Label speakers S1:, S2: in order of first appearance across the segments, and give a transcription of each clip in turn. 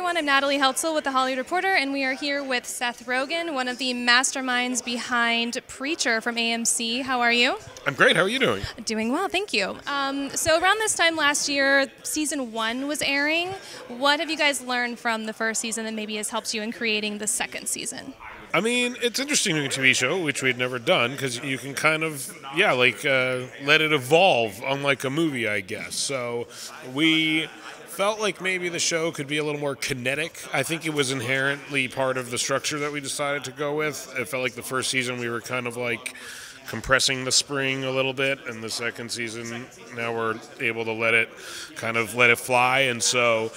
S1: everyone. I'm Natalie Heltzel with The Hollywood Reporter, and we are here with Seth Rogen, one of the masterminds behind Preacher from AMC. How are you?
S2: I'm great. How are you doing?
S1: Doing well, thank you. So around this time last year, season 1 was airing. What have you guys learned from the first season that maybe has helped you in creating the second season?
S2: I mean, it's interesting doing a TV show, which we'd never done, because you can kind of, let it evolve, unlike a movie, I guess. So we felt like maybe the show could be a little more kinetic. I think it was inherently part of the structure that we decided to go with. It felt like the first season we were kind of like compressing the spring a little bit, and the second season now we're able to let it fly. And so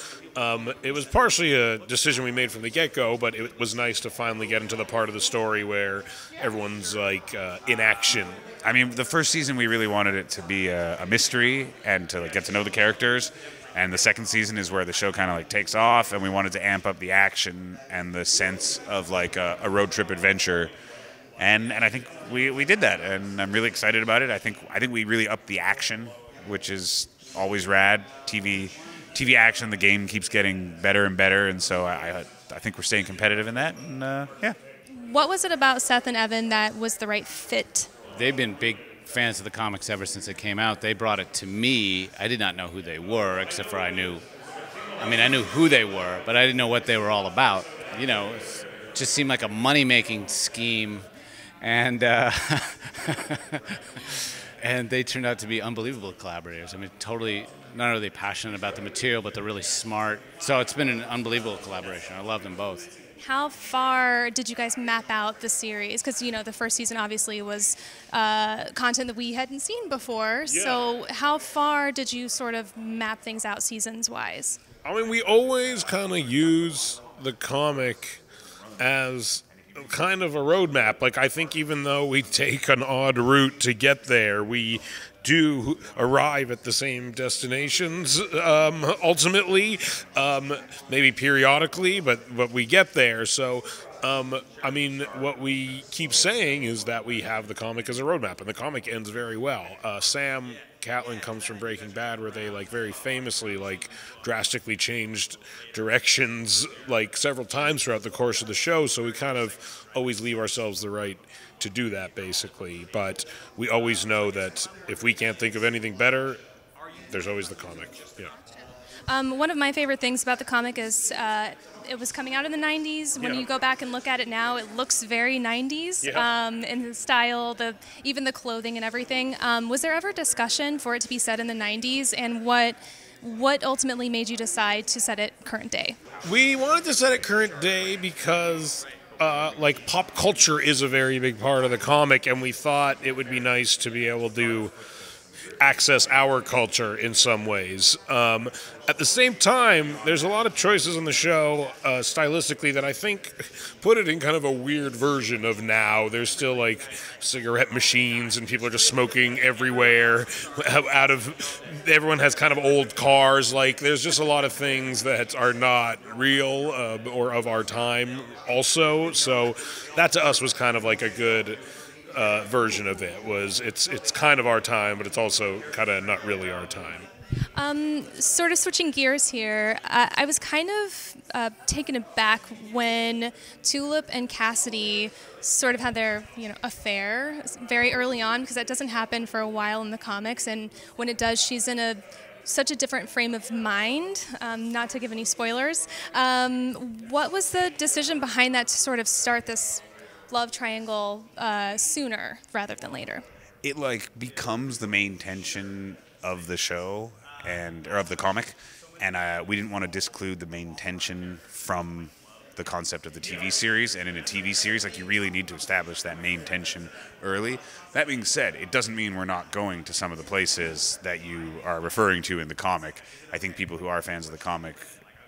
S2: it was partially a decision we made from the get-go, but it was nice to finally get into the part of the story where everyone's like in action.
S3: I mean, the first season we really wanted it to be a mystery and to get to know the characters. And the second season is where the show kind of takes off, and we wanted to amp up the action and the sense of a road trip adventure. And I think we did that, and I'm really excited about it. I think we really upped the action, which is always rad. TV action, the game keeps getting better and better, and so I think we're staying competitive in that. And yeah.
S1: What was it about Seth and Evan that was the right fit?
S4: They've been big fans of the comics ever since it came out. They brought it to me. I did not know who they were, except for I knew who they were, but I didn't know what they were all about. You know, it just seemed like a money-making scheme, and and they turned out to be unbelievable collaborators. I mean, totally, not only are they passionate about the material, but they're really smart. So it's been an unbelievable collaboration. I love them both.
S1: How far did you guys map out the series? Because, the first season obviously was content that we hadn't seen before. Yeah. So how far did you sort of map things out seasons-wise?
S2: I mean, we always kind of use the comic as kind of a roadmap. I think even though we take an odd route to get there, we do arrive at the same destinations ultimately, maybe periodically, but we get there. So, I mean, what we keep saying is that we have the comic as a roadmap, and the comic ends very well. Sam Catlin comes from Breaking Bad, where they very famously drastically changed directions several times throughout the course of the show. So we kind of always leave ourselves the right to do that, basically. But we always know that if we can't think of anything better, there's always the comic. Yeah.
S1: One of my favorite things about the comic is it was coming out in the 90s. When you go back and look at it now, it looks very 90s in the style, even the clothing and everything. Was there ever discussion for it to be set in the 90s, and what ultimately made you decide to set it current day?
S2: We wanted to set it current day because pop culture is a very big part of the comic, and we thought it would be nice to be able to access our culture in some ways. At the same time, there's a lot of choices in the show stylistically that I think put it in kind of a weird version of now. There's still cigarette machines, and people are just smoking everywhere. Everyone has kind of old cars. There's just a lot of things that are not real or of our time also. So that to us was kind of a good version of it. It's kind of our time, but it's also kind of not really our time.
S1: Sort of switching gears here, I was kind of taken aback when Tulip and Cassidy sort of had their affair very early on, because that doesn't happen for a while in the comics, and when it does, she's in such a different frame of mind, not to give any spoilers. What was the decision behind that to sort of start this love triangle sooner rather than later?
S3: It becomes the main tension of the show or of the comic, and we didn't want to disclude the main tension from the concept of the TV series. And in a TV series, you really need to establish that main tension early. That being said, it doesn't mean we're not going to some of the places that you are referring to in the comic. I think people who are fans of the comic,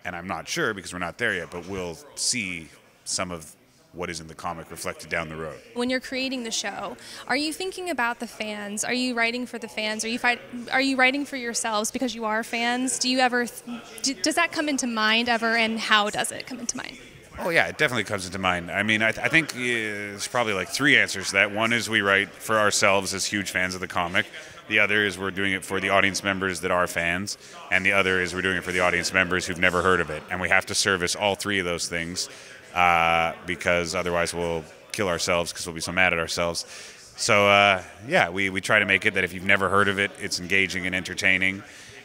S3: and I'm not sure because we're not there yet, but will see some of what is in the comic reflected down the road.
S1: When you're creating the show, are you thinking about the fans? Are you writing for the fans? Are you writing for yourselves because you are fans? Do you ever does that come into mind ever, and how does it come into mind?
S3: Oh yeah, it definitely comes into mind. I mean, I think there's probably like three answers to that. One is we write for ourselves as huge fans of the comic. The other is we're doing it for the audience members that are fans. And the other is we're doing it for the audience members who've never heard of it. And we have to service all three of those things because otherwise we'll kill ourselves because we'll be so mad at ourselves. So, yeah, we try to make it that if you've never heard of it, it's engaging and entertaining.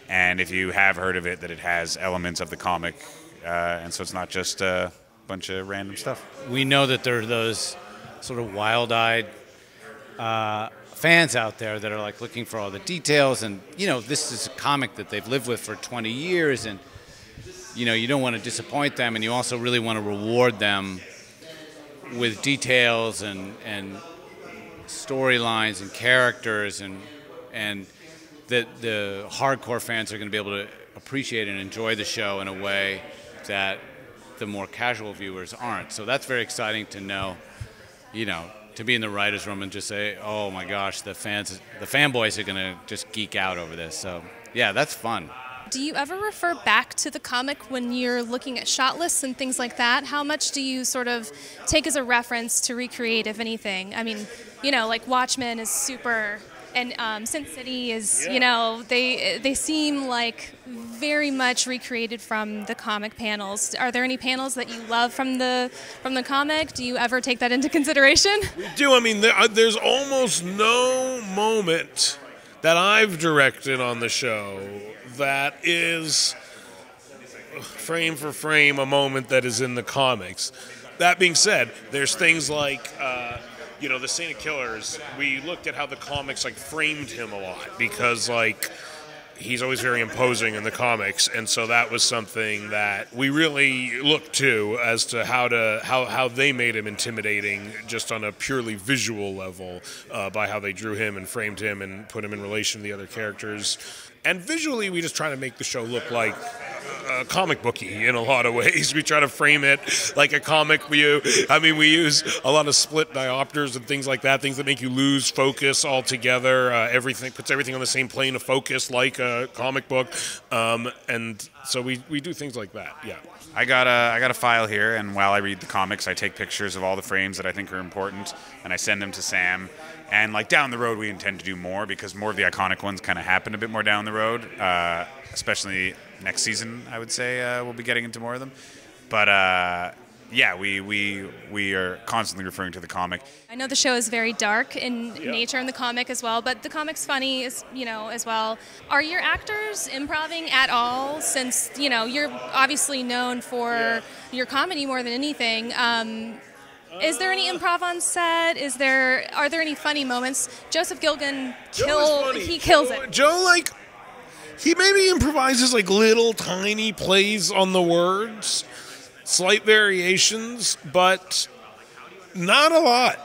S3: And if you have heard of it, that it has elements of the comic. And so it's not just a bunch of random stuff.
S4: We know that there are those sort of wild-eyed fans out there that are like looking for all the details, and this is a comic that they've lived with for 20 years, and you don't want to disappoint them, and you also really want to reward them with details and storylines and characters, and that the hardcore fans are going to be able to appreciate and enjoy the show in a way that the more casual viewers aren't. So that's very exciting to know, to be in the writer's room and just say, oh my gosh, the fanboys are going to just geek out over this. So yeah, that's fun.
S1: Do you ever refer back to the comic when you're looking at shot lists and things like that? How much do you sort of take as a reference to recreate, if anything? I mean, like Watchmen is super, and Sin City is, they seem like very much recreated from the comic panels. Are there any panels that you love from the comic? Do you ever take that into consideration?
S2: We do. I mean, there's almost no moment that I've directed on the show that is frame for frame a moment that is in the comics. That being said, there's things like, the Saint of Killers. We looked at how the comics framed him a lot because he's always very imposing in the comics, and so that was something that we really looked to as to how they made him intimidating just on a purely visual level by how they drew him and framed him and put him in relation to the other characters. And visually, we just try to make the show look like a comic booky in a lot of ways. We try to frame it like a comic view. I mean, we use a lot of split diopters and things like that, things that make you lose focus altogether. Everything puts everything on the same plane of focus like a comic book. And so we do things like that, yeah.
S3: I got a file here, and while I read the comics, I take pictures of all the frames that I think are important, and I send them to Sam. And down the road, we intend to do more because more of the iconic ones kind of happen a bit more down the road, especially next season. I would say we'll be getting into more of them. But yeah, we are constantly referring to the comic.
S1: I know the show is very dark in nature in the comic as well, but the comic's funny as well. Are your actors improvising at all? Since you're obviously known for your comedy more than anything. Is there any improv on set? Are there any funny moments? Joseph Gilgan kills it.
S2: Joe, he maybe improvises little tiny plays on the words, slight variations, but not a lot.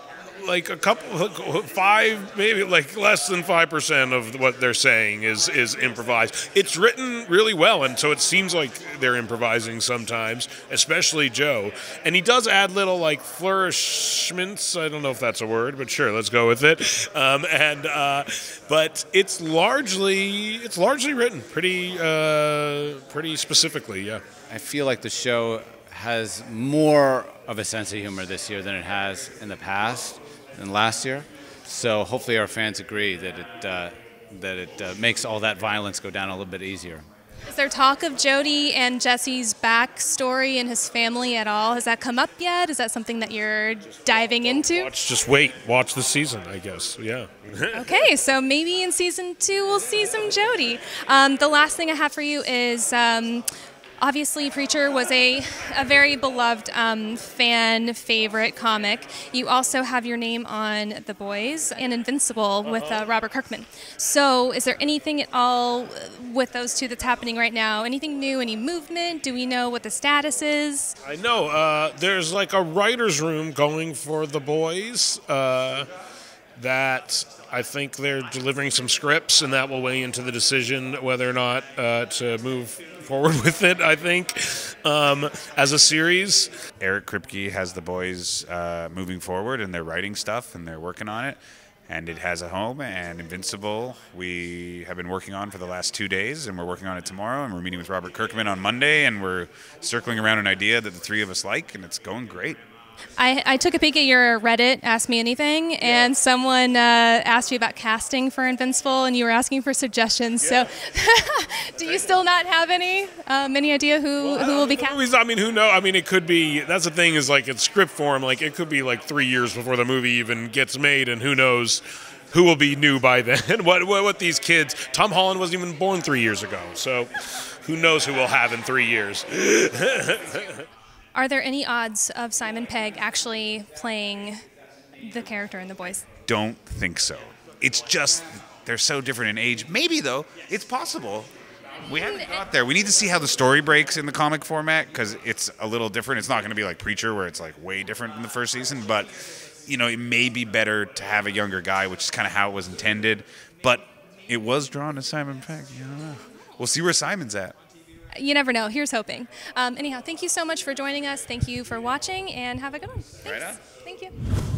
S2: A couple, 5, maybe less than 5% of what they're saying is improvised. It's written really well, and so it seems like they're improvising sometimes, especially Joe. And he does add little flourishments. I don't know if that's a word, but sure, let's go with it. But it's largely written pretty specifically. Yeah,
S4: I feel like the show has more of a sense of humor this year than it has in the past and last year. So hopefully our fans agree that it makes all that violence go down a little bit easier.
S1: Is there talk of Jody and Jesse's backstory and his family at all? Has that come up yet? Is that something that you're diving into?
S2: Just wait. Watch the season, I guess. Yeah.
S1: Okay, so maybe in season 2 we'll see some Jody. The last thing I have for you is obviously, Preacher was a very beloved fan favorite comic. You also have your name on The Boys and Invincible with Robert Kirkman. So is there anything at all with those two that's happening right now? Anything new, any movement? Do we know what the status is?
S2: I know. There's a writer's room going for The Boys that I think they're delivering some scripts, and that will weigh into the decision whether or not to move forward with it, I think, as a series.
S3: Eric Kripke has The Boys moving forward, and they're writing stuff, and they're working on it. and it has a home. And Invincible, we have been working on for the last 2 days, and we're working on it tomorrow, and we're meeting with Robert Kirkman on Monday, and we're circling around an idea that the three of us like, and it's going great.
S1: I took a peek at your Reddit, Ask Me Anything, and someone asked you about casting for Invincible, and you were asking for suggestions. So, do you still not have any idea who will be cast?
S2: I mean, who knows? I mean, it could be. That's the thing is like it's script form. Like it could be like 3 years before the movie even gets made, and who knows who will be new by then? What these kids? Tom Holland wasn't even born 3 years ago, so who knows who we'll have in 3 years?
S1: Are there any odds of Simon Pegg actually playing the character in The Boys?
S3: Don't think so. It's just they're so different in age. Maybe, though, it's possible. We haven't got there. We need to see how the story breaks in the comic format because it's a little different. It's not going to be like Preacher where it's like way different in the first season, but you know, it may be better to have a younger guy, which is kind of how it was intended. But it was drawn to Simon Pegg. I don't know. We'll see where Simon's at.
S1: You never know. Here's hoping. Anyhow, thank you so much for joining us. Thank you for watching, and have a good one. Thanks.
S3: Right on.
S1: Thank you.